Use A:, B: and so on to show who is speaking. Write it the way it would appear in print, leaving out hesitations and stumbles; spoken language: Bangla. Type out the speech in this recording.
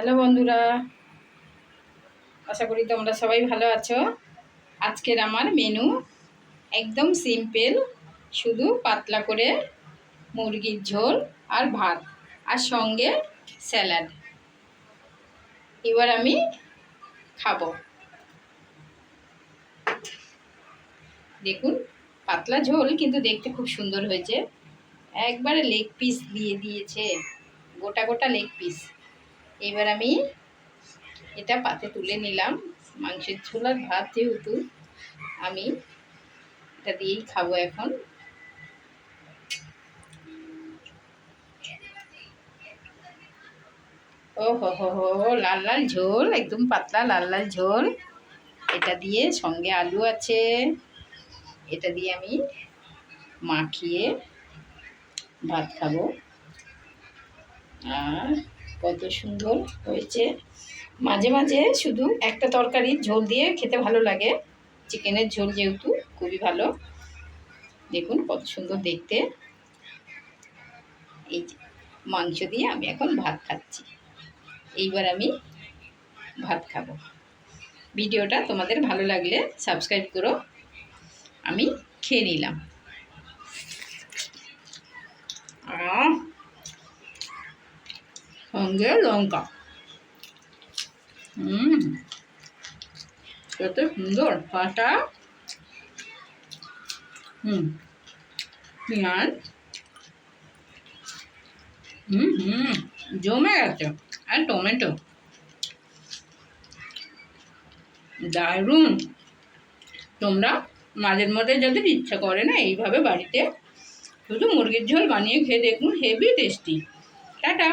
A: হ্যালো বন্ধুরা, আশা করি তোমরা সবাই ভালো আছো। আজকের আমার মেনু একদম সিম্পল, শুধু পাতলা করে মুরগির ঝোল আর ভাত আর সঙ্গে স্যালাড। এবার আমি খাবো। দেখুন, পাতলা ঝোল কিন্তু দেখতে খুব সুন্দর হয়েছে। একবারে লেগ পিস দিয়ে দিয়েছে, গোটা গোটা লেগ পিস। এবার আমি এটা পাতে তুলে নিলাম। মাংসের ঝোল আর ভাত যেহেতু, আমি এটা দিয়েই খাবো এখন। ও হো হো হো, লাল লাল ঝোল, একদম পাতলা লাল লাল ঝোল। এটা দিয়ে সঙ্গে আলু আছে, এটা দিয়ে আমি মাখিয়ে ভাত খাবো। আর কত সুন্দর হয়েছে। মাঝে মাঝে শুধু একটা তরকারির ঝোল দিয়ে খেতে ভালো লাগে। চিকেনের ঝোল যেহেতু খুবই ভালো। দেখুন কত সুন্দর দেখতে। এই মাংস দিয়ে আমি এখন ভাত খাচ্ছি। এইবার আমি ভাত খাবো। ভিডিওটা তোমাদের ভালো লাগলে সাবস্ক্রাইব করো। আমি খেয়ে নিলাম। সঙ্গে লঙ্কা। কত সুন্দর কাঁচা পেঁয়াজ। জমে গেছে। আর টমেটো, দারুণ। তোমরা মাঝের মধ্যে যদি ইচ্ছা করে না, এইভাবে বাড়িতে শুধু মুরগির ঝোল বানিয়ে খেয়ে দেখুন, হেভি টেস্টি। টাটা।